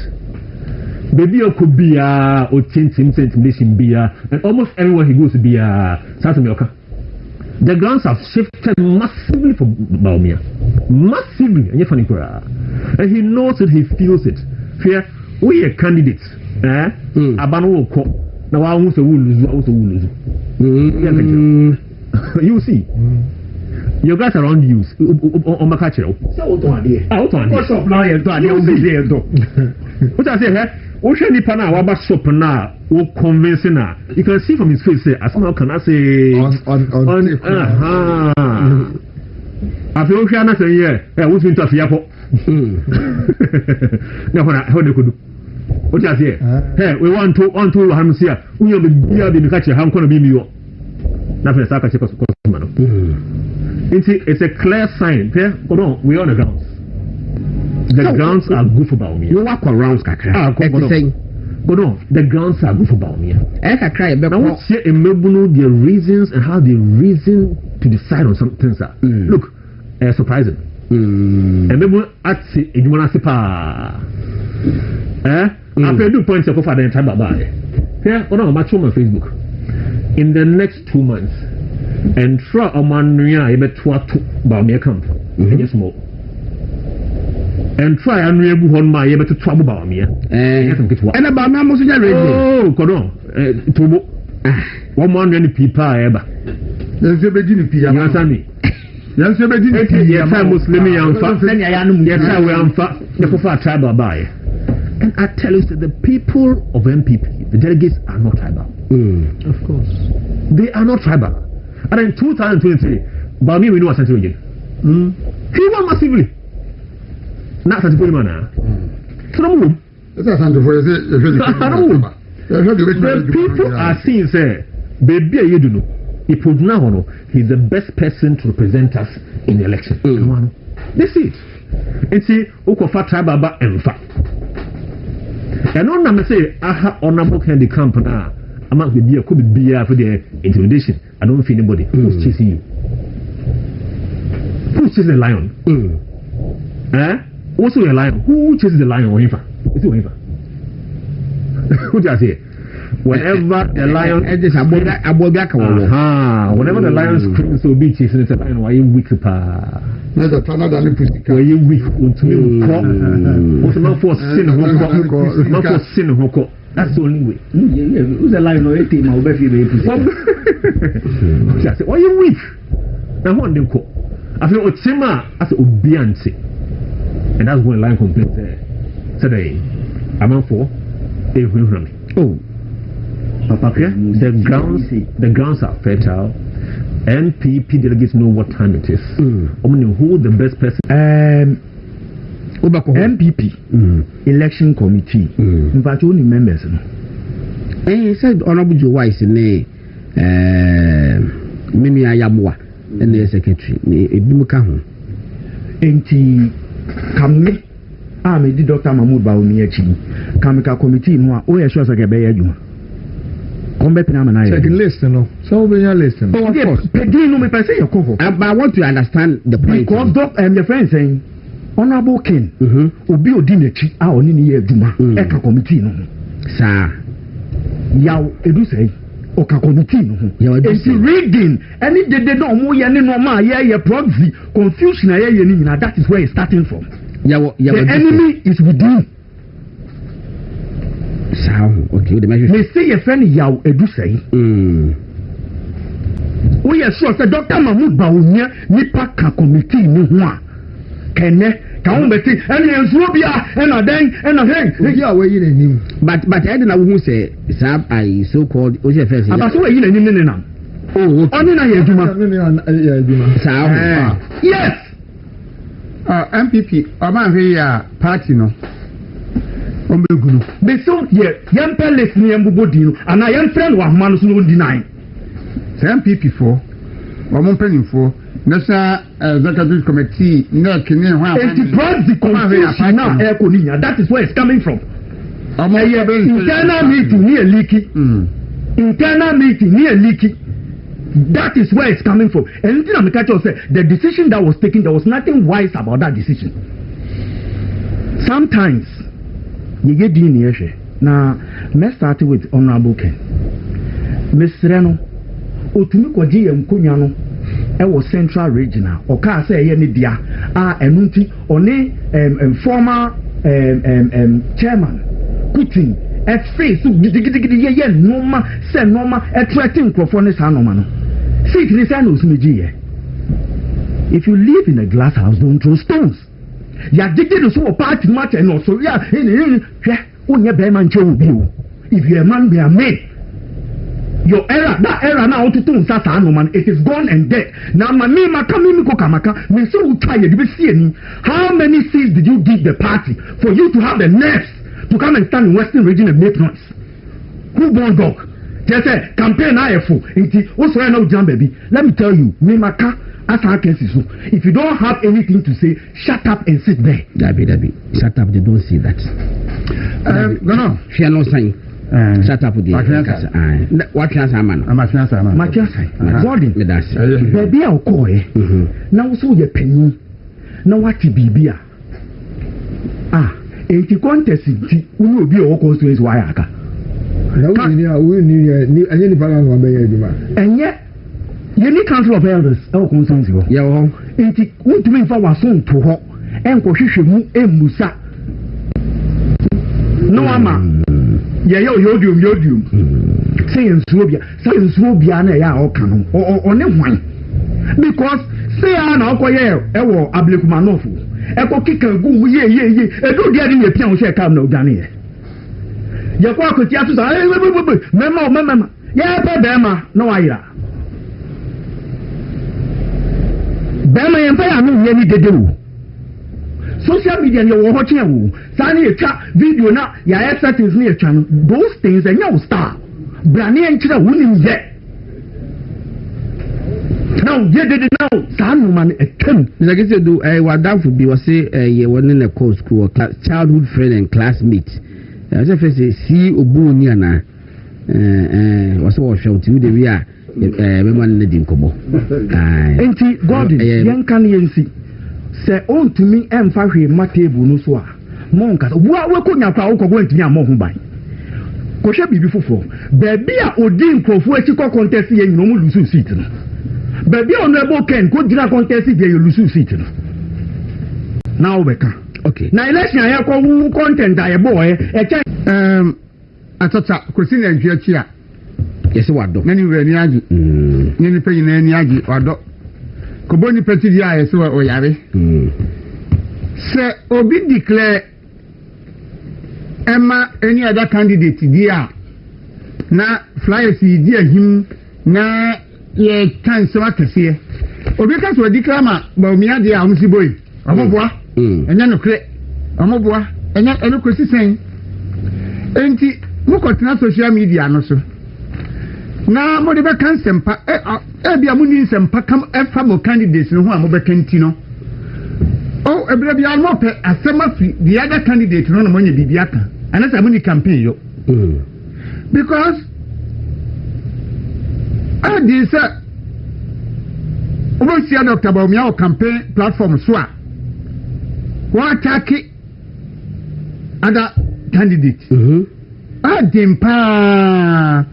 Baby could be or change him intimidation be and almost everywhere he goes to be South America. The grounds have shifted massively for Baumia. Massively, and he knows it, he feels it. Fear we are candidates. Abano will call. Now I want to lose. You see. Your guys around you on my catcher. So, what's up now? What I say, Ocean Nipana, Waba Shop now, or convincing her. You can see from his face, as well can I say, I feel Ocean, I say, yeah, I was into a fiapo. Now, when I heard you could do. What I say, hey, we want to Hamsia, we will be catcher, how can I be you? Nothing is like a it's a clear sign. Go on, we're on the grounds. The grounds are good for Baumia. You walk around, Kakra. Go on, the grounds are good for Baumia. I cry. Now, what's here in Melbourne, their reasons and how they reason to decide on some things. Look, surprising. And Melbourne at it, you want to say, after do points of the entire Baba. Here, on my Facebook. In the next 2 months, and try a man near a Baumia camp. Yes, more. And try and read on my able to trouble Baumia. And about Namus in the radio. Oh, go on. Tubo. 1 million people ever. There's a beginning, Pia. Yes, a beginning. Yes, I Muslim young fat. Yes, I will fat. The far tribal by. And I tell you that the people of MPP, the delegates are not tribal. Of course. They are not tribal. And in 2023, Baumia we know a century again. He won massively. Not such a good man. The people are seeing, say, baby, you do know. He's the best person to represent us in the election. they see it ukofa tribe ba emfa and on na say aha honorable candy camp na ama be bia could be bia for the intimidation. I don't feel anybody who's chasing you. Who's chasing the lion? Also a lion. Who chases the lion or Hifa? It's Hifa. Who does it? Whenever the lion whenever the lion screams so be chasing the lion, why you weak pa? That's a ton of the pussycat. Why you weak to me? What's not for sin? Not for sin. That's the only way. Who's a lion or 18? I'll bet you the why you weak? Now what them call? I feel Otsima as Obianse. And that's when lion complains today. I'm on for oh. Okay. The grounds are fertile. NPP delegates know what time it is. Who the best person? MPP election committee. In fact, only members. He said Honorable Joe Wise Mimi Ayabwa and the secretary. Ebimuka Enti Kame me Dr. Mahmoud Baumi Kamika committee no o ye sure say be adwuma. Second list, no. So we are listening. But I want to understand the point. Because the friend saying, Honorable King, Obi Odinechi, our Nini Duma, Eka Committee, no. Sir, Yaw Edu say, Oka Committee, no. It's reading, and if they don't know any normal, yeah, proxy, confusion, that is where it's starting from. The enemy is within. Okay, the measure. They say a friend Yaw Edu say. We are sure that Dr. Mahmoud Baumia Nipa committee no one. Kenne can be and Zubia and a dang and a hang. But I don't know who say Sab I so called OJFS. About so in a oh, yes. MPP, Amaya party no. They so here, young palace near Bubodino, and I am friend was Manus no deny. MPP for, or Montpellier for, National Executive Committee, no, can you have the confusion now, that is where it's coming from. Internal meeting near leaky. Internal meeting near leaky. That is where it's coming from. And Mikacho said the decision that was taken, there was nothing wise about that decision. Sometimes you get the now, let's start with Honorable Ken. Miss Reno, Otumikoji and Kunyano, was Central Regional, or Car say any dia, Enunti, only former chairman, Putin, at face, Noma, send Noma, attracting Crofonis Hanomano. See, if you live in a glass house, don't throw stones. You are addicted to a party match and also, if you're a man, be a man. Your era, that era now to do man, it is gone and dead. Now, my name, Kamaka, me so tired. You see any? How many seats did you give the party for you to have the nerves to come and stand in Western region and make noise? Who born dog? Just say campaign IFO. Also, I know Jam baby. Let me tell you, Mimaka, as I can see so. If you don't have anything to say, shut up and sit there. Dabi, shut up. They don't see that. No. She are not saying. Shut up with the what class am I? I'm a class. My class. Gordon, baby, I'll call it. Now, so your penny. Now, what to be beer? And the contest will be all constraints. Why? And yet, you need council of elders. Our concerns you. Yeah, and it won't mean for our son to her and Koshishu and Musa. No, Ama. Yeah, yodium. Saying Swabia, saying Swabiana, or Canon, or no one. Because say, I know, Ewo, Ablikumanofu, Echo Kicker, go, ye, a good get in your piano, shall come no Daniel. Your quack with Yatus, Memo, yeah, Bema, no idea. Bema and Pay, I mean, you need to do. Social media and you're watching a chat video now, your settings near channel, those things and you star. Brandy and China winning yet. now did now san man a term like I said do what that would be was say you one in a course school childhood friend and classmate as if say see obu ni ana was what show to the we are man na din kobo enti god yan kan yensi say on to me emfa hwe ma table no so a mon ka wo akonya kwa wo kogo ntimi amọ ho ban ko hwe bibi foforo baby a odi nkrofo achi ko contest ye nyino mu lusu seat no baby a honorable Ken ko dira contest ye lusu seat no now we can okay na election ya ko wu content aye boy atata ko si na ntwe achi a yes wado nani we ni agi ni pe ni ni agi wado ko boni peti dia yes o yare se obi declare Emma any other candidate dia na flyers dia him na ye kan se wakese obi ka so declare ma ba omia dia amsi boy omoboa enya no kre omoboa enya eno kwesi sen enti mu kontena social media no so na mo de be kan sempa bia mu ni sempa kam efa mo candidates no ho a mo be kanti no oh ebra bia mo pe asema fi the other candidate no mo nya bibia kan anasa mo ni campaign yo because this Obosia Dr. Baumia campaign platform so what attack other candidates dempa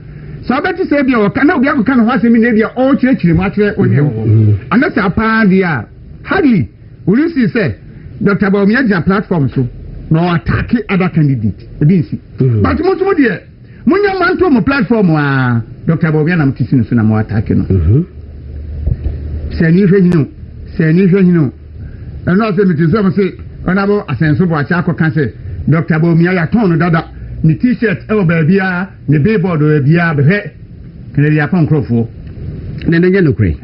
so better say be o can now be able can ho asemi na dia o chire matre onye ho anasa pa dia hardly will you see say Dr. Baumia dia platform so no attack other candidates didn't see but mo dia munya manto mo platform Dr. Baumia na mtisi so na mo attack no seni hwehino and also me tell say honorable asenso bo acha ko kan say Dr. Baumia ya ton dada ni t-shirt e ba bia ni billboard e bia be he kene ya pon krofo na nanya no kre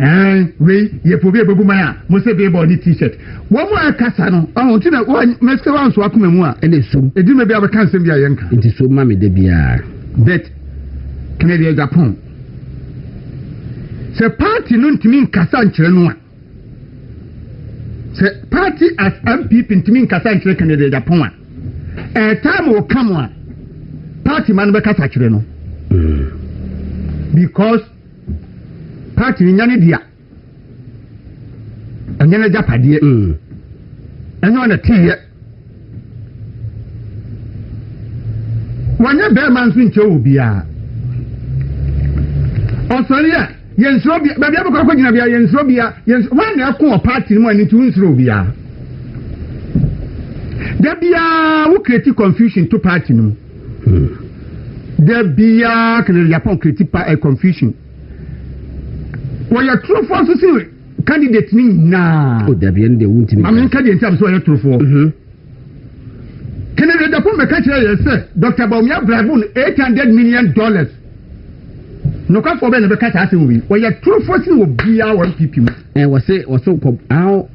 we ye pobi ebubu man a mo say billboard ni t-shirt wo mo akasa no ohun ti na meske wan so akoma mu a ene som edi me bia be kan sem bia yenka nti so ma me de bia bet kene ya Japan se party no ntimi nkasa nkyere no a se party as MPP ntimi nkasa nkyere kene ya Japan a time will come a party man be kasa kyere no because party nyane dia anyane japade enyo na tiye wanya be man so nche obia osoria yensro bia ba bia ko gina bia yensro bia wan na ko party mo ani tu nsro bia da bia wo create confusion to party no da bia can Japan create confusion wo ya true for so see candidate ni na o da bia nde wunti mi am candidate am so ya true for can Japan me catch say Dr. Baumia Bravun $800 million no ka for be na be catch ase wo wo ya true for see wo bia one people wo say wo so ko how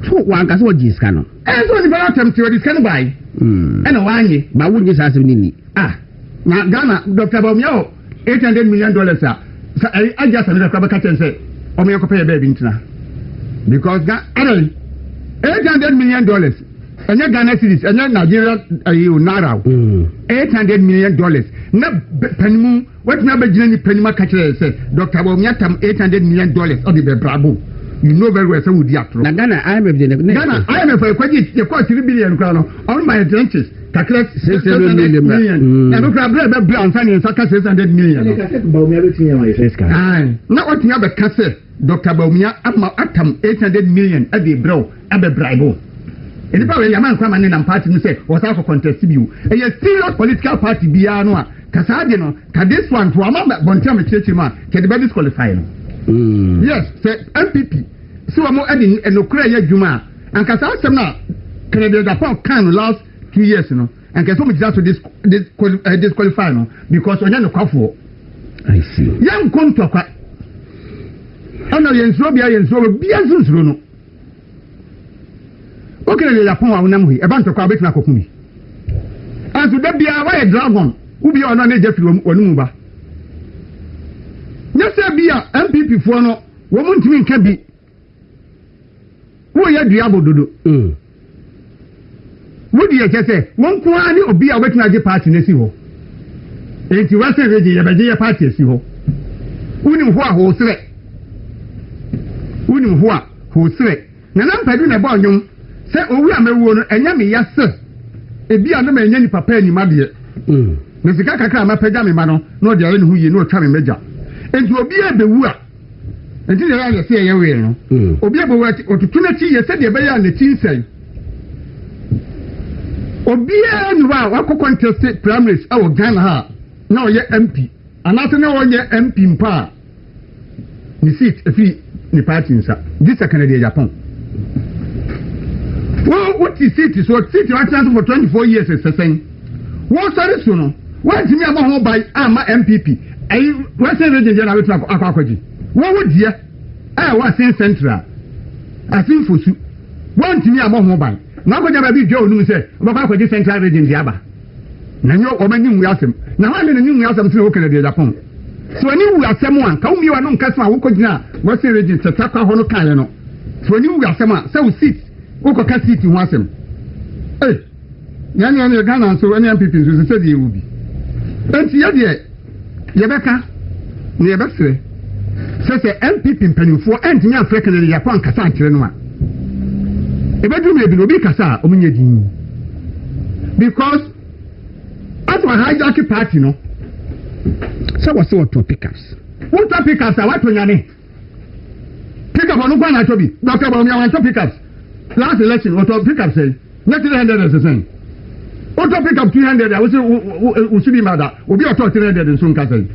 so wa ga so jiska no so ni bala tem theory can buy na wanye ba wo jisa ase ni na Ghana Dr. Baumia $800 million sa I just another ka catch say o me ko pay baby ntina because $800 million and Ghana cedis and Nigeria naira $800 million na panimu what na be gina ni panima catch say Dr. Baumia tam $800 million or the bravo you know very well say we di atro na Ghana IMF de Ghana IMF e kwaji e kwa 3 billion kwa no on my trenches kakra 600 million e no kra be brown fan saka 600 million ka se Baumia be tinya my Fiscal na what nya be kase Dr. Baumia atam $800 million e dey bro e be bribe eni pa we yaman kwa man na party ni say was for contest biu e ye serious political party bia no a kasa de no ka this one to ama bontia me chechi ma ke de be disqualify no yes say MPP so mo edi enokura ya djuma and kasa asem na Canada Japan can last 2 years no and kasa mo just to disqualify no because onya no kwafo I see yan konto kwa ana yenso bia zunzuro no Canada Japan wa unam hu e ba ntokwa betina kokumi anso da bia wa dragon ubi ona na jefiri wonu ba nyese bia MPP fo no wɔn ntumi nka bi wɔyɛ dua abododo wodi yɛ kyɛ sɛ wɔn ko ara ne obi a wɔbɛtumi agye party n'esi hɔ enti western region yɛbɛgye yɛ party esi hɔ wonim ho a hosere na mpadu na ɛbɔ ɔnwom sɛ owu a mɛwuo no ɛnyɛ me yasɛ ebi a no ma ɛnyɛ nipa pɛ anima deɛ na sika kakra a mapagya me ma no na ɔde ayɛ ne ho yie na ɔtwa me mɛgya enti obi a bɛwu a enti deɛ yɛ sɛ ɛyɛ wei no obi a bɛwu ɔtutu n'akyi yɛ sɛdeɛ ɛbɛyɛ a n'akyi nsɛn obiara ni hɔ a wakɔ contest primaries ɛwɔ Ghana ha na ɔyɛ MP anaasɛ na ɔyɛ MP mpa a ne seat efi ne party nsa di second de Japan what is seat so seat wa chance for 24 years sesen wo sare so no wa ntimi ama ho bai ama MPP ayi western region na wetu akwaji wo die wa sen central asin fosu wa ntimi ama ho bai na ko jaba bi dwa onu se obakwa akwaji central region di aba na nyo omani nwu asem na ha ne nwu asem se wo kana de Japan so ani wu asem an ka umi wa no nka so a wo kogina western region tetakwa ho no kan ye no so ani wu asem a se wo seat wo ko ka seat ho asem nyanya Ghana so any MPP so se de ewu bi enti ye de ye beka ne ye besere se MPP mpanimfo entimi Africa ne Japan kasa ankere no a ebedu me bi no bi kasa o munye din because at my hijack party no so what pickups what pickups are what nyane pick up on one atobi Dr. Bawumia want pickups last election what pickups say not 300% what pick up 200 I will see mother will be a 300 soon ka say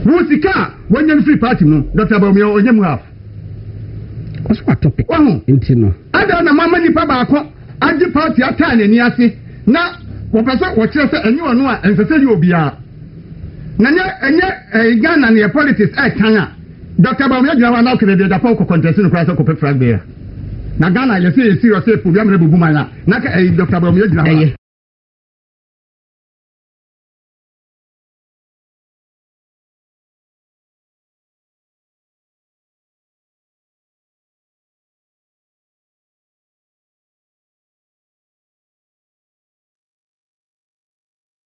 wo sika when you free party no Dr. Bawumia onyem half what's what topic inti no ada na mama nipa ba akọ agi party ata na ni ase na wo pese wo kire se enyi onu a ensese yi obia na enye Ghana na politics kan a Dr. Bawumia gina wa na okere de Japan ko contest no kwase ko pe flag there na Ghana ye say serious say program re bubu man na ka Dr. Bawumia gina wa